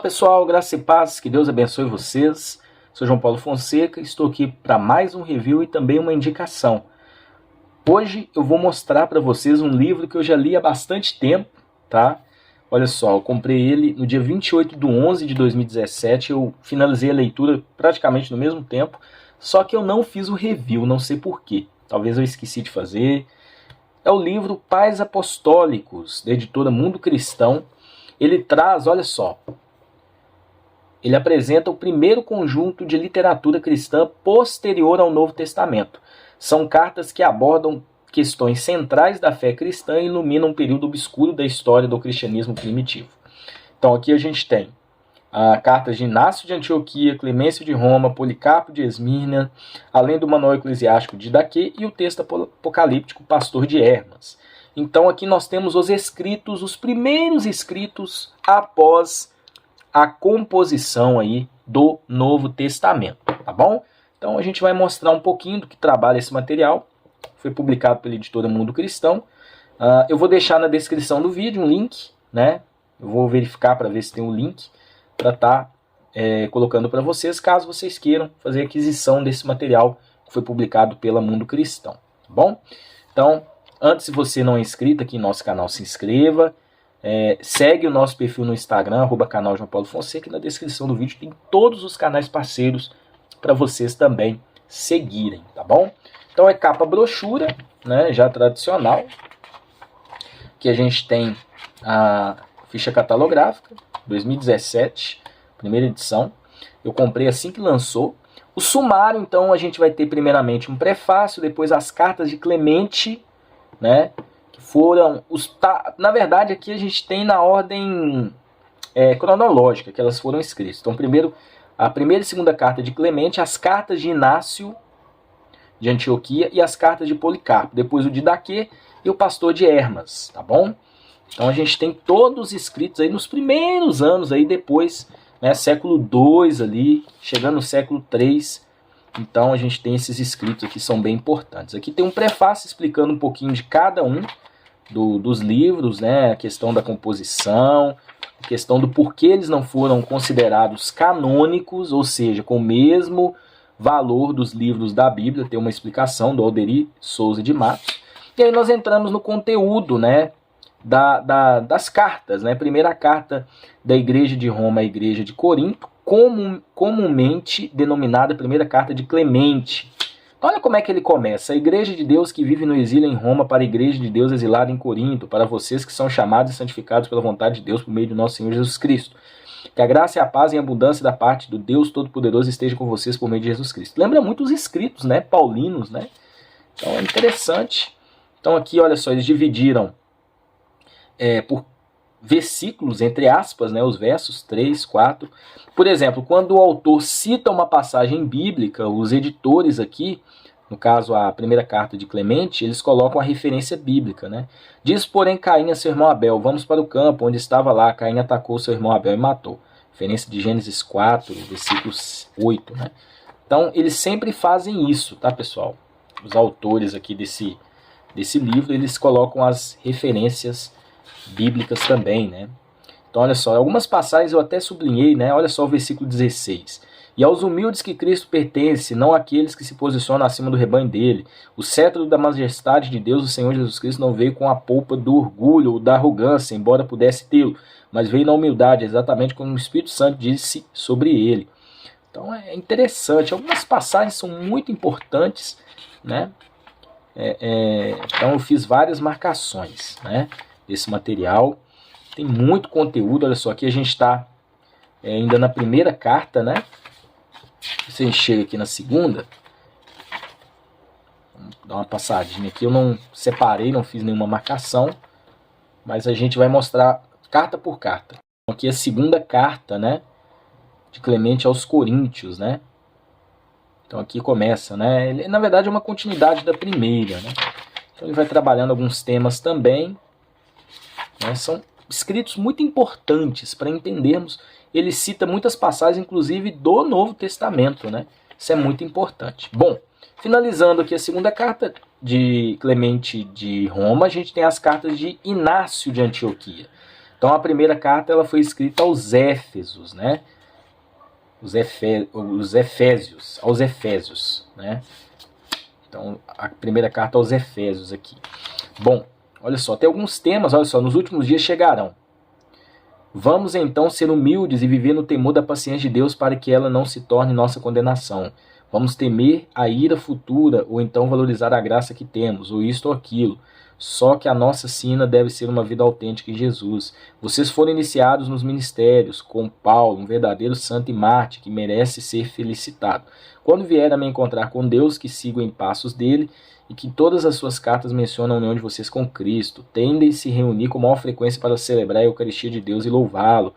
Pessoal, graça e paz, que Deus abençoe vocês. Sou João Paulo Fonseca, estou aqui para mais um review e também uma indicação. Hoje eu vou mostrar para vocês um livro que eu já li há bastante tempo, tá? Olha só, eu comprei ele no dia 28/11/2017, eu finalizei a leitura praticamente no mesmo tempo, só que eu não fiz o review, não sei porquê. Talvez eu esqueci de fazer. É o livro Pais Apostólicos, da editora Mundo Cristão. Ele traz, olha só, ele apresenta o primeiro conjunto de literatura cristã posterior ao Novo Testamento. São cartas que abordam questões centrais da fé cristã e iluminam um período obscuro da história do cristianismo primitivo. Então aqui a gente tem cartas de Inácio de Antioquia, Clemêncio de Roma, Policarpo de Esmirna, além do manual eclesiástico de Didaquê e o texto apocalíptico Pastor de Hermas. Então aqui nós temos os escritos, os primeiros escritos após a composição aí do Novo Testamento, tá bom? Então a gente vai mostrar um pouquinho do que trabalha esse material. Foi publicado pela editora Mundo Cristão. Eu vou deixar na descrição do vídeo um link, né? Eu vou verificar para ver se tem um link para estar colocando para vocês, caso vocês queiram fazer aquisição desse material que foi publicado pela Mundo Cristão, tá bom? Então, antes, se você não é inscrito aqui em nosso canal, se inscreva. Segue o nosso perfil no Instagram, @canal João Paulo Fonseca, e na descrição do vídeo tem todos os canais parceiros para vocês também seguirem, tá bom? Então é capa brochura, né, já tradicional, que a gente tem a ficha catalográfica, 2017, primeira edição. Eu comprei assim que lançou. O sumário, então, a gente vai ter primeiramente um prefácio, depois as cartas de Clemente, né? Foram na verdade aqui a gente tem na ordem cronológica que elas foram escritas. Então primeiro a primeira e segunda carta de Clemente, as cartas de Inácio de Antioquia e as cartas de Policarpo, depois o Didaquê e o Pastor de Hermas, tá bom? Então a gente tem todos escritos aí nos primeiros anos aí depois, né, século II ali, chegando no século III. Então a gente tem esses escritos aqui, são bem importantes. Aqui tem um prefácio explicando um pouquinho de cada um dos livros, né? A questão da composição, a questão do porquê eles não foram considerados canônicos, ou seja, com o mesmo valor dos livros da Bíblia. Tem uma explicação do Alderi Souza de Matos. E aí nós entramos no conteúdo, né, das cartas, né? Primeira carta da Igreja de Roma à Igreja de Corinto, comumente denominada primeira carta de Clemente. Olha como é que ele começa. A igreja de Deus que vive no exílio em Roma para a igreja de Deus exilada em Corinto, para vocês que são chamados e santificados pela vontade de Deus por meio de nosso Senhor Jesus Cristo. Que a graça e a paz e a abundância da parte do Deus Todo-Poderoso esteja com vocês por meio de Jesus Cristo. Lembra muito os escritos, né, paulinos, né? Então é interessante. Então aqui, olha só, eles dividiram por versículos, entre aspas, né, os versos 3, 4. Por exemplo, quando o autor cita uma passagem bíblica, os editores aqui, no caso a primeira carta de Clemente, eles colocam a referência bíblica, né? Diz, porém, Caim a seu irmão Abel, vamos para o campo, onde estava lá, Caim atacou seu irmão Abel e matou. Referência de Gênesis 4, versículo 8, né? Então, eles sempre fazem isso, tá, pessoal? Os autores aqui desse livro, eles colocam as referências bíblicas também, né? Então olha só, algumas passagens eu até sublinhei, né? Olha só o versículo 16. E aos humildes que Cristo pertence, não àqueles que se posicionam acima do rebanho dele. O cetro da majestade de Deus, o Senhor Jesus Cristo, não veio com a polpa do orgulho ou da arrogância, embora pudesse tê-lo, mas veio na humildade, exatamente como o Espírito Santo disse sobre ele. Então é interessante, algumas passagens são muito importantes, né? Então eu fiz várias marcações, né, desse material. Tem muito conteúdo, olha só, aqui a gente está ainda na primeira carta, né? Se a gente chega aqui na segunda, vamos dar uma passadinha aqui, eu não separei, não fiz nenhuma marcação, mas a gente vai mostrar carta por carta. Aqui é a segunda carta, né, de Clemente aos Coríntios, né? Então aqui começa, né? Ele, na verdade, é uma continuidade da primeira, né? Então ele vai trabalhando alguns temas também, né? São escritos muito importantes para entendermos. Ele cita muitas passagens, inclusive do Novo Testamento, né? Isso é muito importante. Bom, finalizando aqui a segunda carta de Clemente de Roma, a gente tem as cartas de Inácio de Antioquia. Então a primeira carta ela foi escrita aos Éfesos, né? Os Efésios, aos Efésios, né? Então a primeira carta aos Efésios aqui. Bom, olha só, tem alguns temas, olha só, nos últimos dias chegarão. Vamos então ser humildes e viver no temor da paciência de Deus para que ela não se torne nossa condenação. Vamos temer a ira futura ou então valorizar a graça que temos, ou isto ou aquilo. Só que a nossa sina deve ser uma vida autêntica em Jesus. Vocês foram iniciados nos ministérios, com Paulo, um verdadeiro santo e mártir que merece ser felicitado. Quando vier a me encontrar com Deus, que sigo em passos dele, e que todas as suas cartas mencionam a união de vocês com Cristo. Tendem a se reunir com maior frequência para celebrar a Eucaristia de Deus e louvá-lo.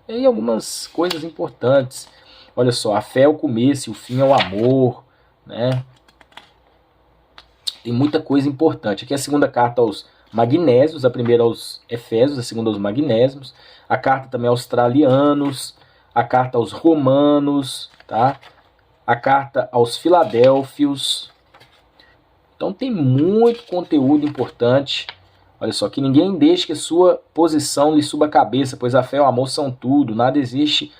E algumas coisas importantes. Olha só, a fé é o começo e o fim é o amor, né? Tem muita coisa importante. Aqui é a segunda carta aos Magnésios, a primeira aos Efésios, a segunda aos Magnésios. A carta também aos Tralianos, a carta aos Romanos, tá? A carta aos Filadélfios. Então tem muito conteúdo importante. Olha só, que ninguém deixe que a sua posição lhe suba a cabeça, pois a fé e o amor são tudo, nada existe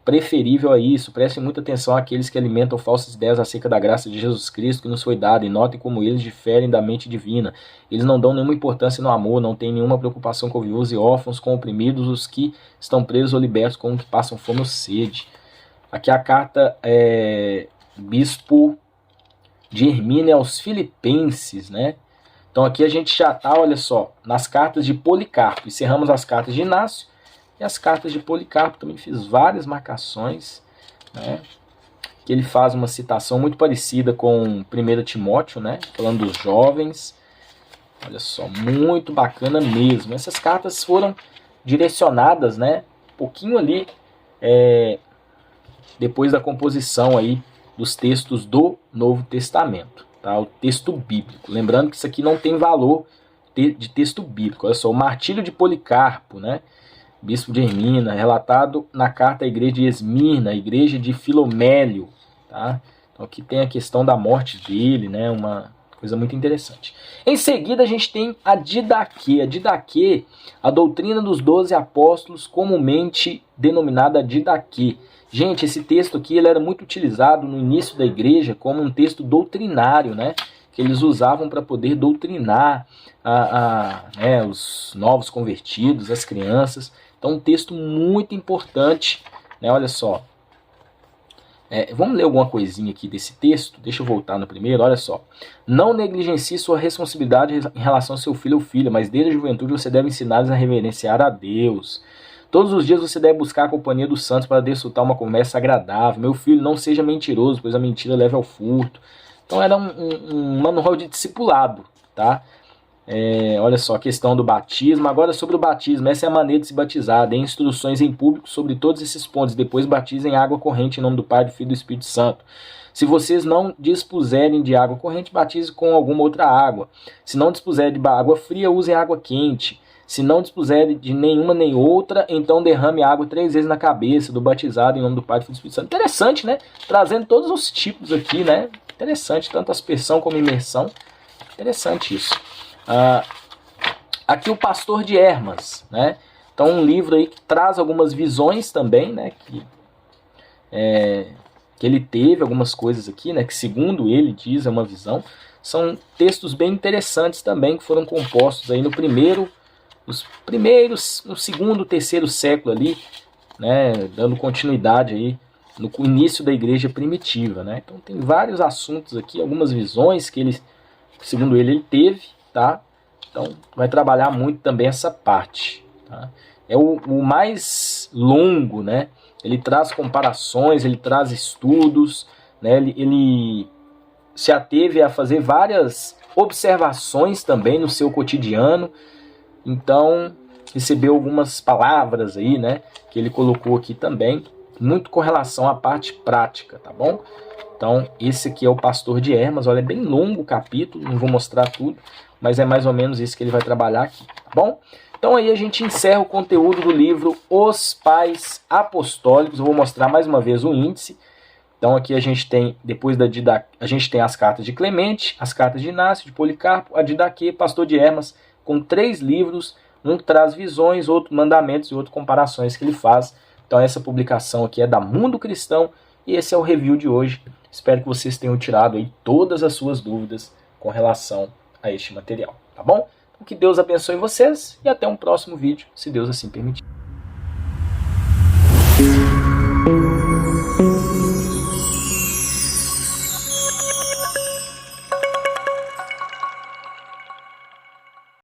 preferível a isso. Prestem muita atenção àqueles que alimentam falsas ideias acerca da graça de Jesus Cristo que nos foi dada, e notem como eles diferem da mente divina. Eles não dão nenhuma importância no amor, não têm nenhuma preocupação com viúvos e órfãos, com oprimidos, os que estão presos ou libertos, com os que passam fome ou sede. Aqui a carta Bispo de Hermínia aos Filipenses, né? Então aqui a gente já está, olha só, nas cartas de Policarpo. Encerramos as cartas de Inácio e as cartas de Policarpo. Também fiz várias marcações, né? Que ele faz uma citação muito parecida com 1 Timóteo, né? Falando dos jovens. Olha só, muito bacana mesmo. Essas cartas foram direcionadas, né? Um pouquinho ali depois da composição aí dos textos do Novo Testamento, tá? O texto bíblico. Lembrando que isso aqui não tem valor de texto bíblico. Olha só, o martírio de Policarpo, né? Bispo de Hermínia, relatado na carta à igreja de Esmirna, igreja de Filomélio, tá? Então aqui tem a questão da morte dele, né? Uma coisa muito interessante. Em seguida a gente tem a Didaquê. A Didaquê, a doutrina dos 12 apóstolos, comumente denominada Didaquê. Gente, esse texto aqui ele era muito utilizado no início da igreja como um texto doutrinário, né? Que eles usavam para poder doutrinar os novos convertidos, as crianças. Então, um texto muito importante, né? Olha só. Vamos ler alguma coisinha aqui desse texto? Deixa eu voltar no primeiro, olha só. Não negligencie sua responsabilidade em relação ao seu filho ou filha, mas desde a juventude você deve ensiná-los a reverenciar a Deus. Todos os dias você deve buscar a companhia dos santos para desfrutar uma conversa agradável. Meu filho, não seja mentiroso, pois a mentira leva ao furto. Então era um manual de discipulado, tá? Olha só, a questão do batismo. Agora sobre o batismo, essa é a maneira de se batizar. Dê instruções em público sobre todos esses pontos. Depois batizem em água corrente em nome do Pai, do Filho e do Espírito Santo. Se vocês não dispuserem de água corrente, batize com alguma outra água. Se não dispuserem de água fria, usem água quente. Se não dispuserem de nenhuma nem outra, então derrame água 3 vezes na cabeça do batizado em nome do Pai, do Filho e do Espírito Santo. Interessante, né? Trazendo todos os tipos aqui, né? Interessante, tanto aspersão como imersão. Interessante isso. Aqui o Pastor de Hermas, né? Então um livro aí que traz algumas visões também, né? Que ele teve algumas coisas aqui, né? Que segundo ele diz é uma visão. São textos bem interessantes também que foram compostos aí no segundo, terceiro século ali, né? Dando continuidade aí no início da igreja primitiva, né? Então tem vários assuntos aqui, algumas visões que ele, segundo ele teve, tá? Então vai trabalhar muito também essa parte, tá? É o mais longo, né? Ele traz comparações, ele traz estudos, né? Ele se ateve a fazer várias observações também no seu cotidiano. Então recebeu algumas palavras aí, né? Que ele colocou aqui também, muito com relação à parte prática, tá bom? Então esse aqui é o Pastor de Hermas. Olha, é bem longo o capítulo, não vou mostrar tudo, mas é mais ou menos isso que ele vai trabalhar aqui, tá bom? Então aí a gente encerra o conteúdo do livro Os Pais Apostólicos. Eu vou mostrar mais uma vez o índice. Então aqui a gente tem, depois a gente tem as cartas de Clemente, as cartas de Inácio, de Policarpo, a Didaquê, Pastor de Hermas, com 3 livros Um traz visões, outro mandamentos e outro comparações que ele faz. Então essa publicação aqui é da Mundo Cristão e esse é o review de hoje. Espero que vocês tenham tirado aí todas as suas dúvidas com relação a este material, tá bom? Então, que Deus abençoe vocês e até um próximo vídeo, se Deus assim permitir.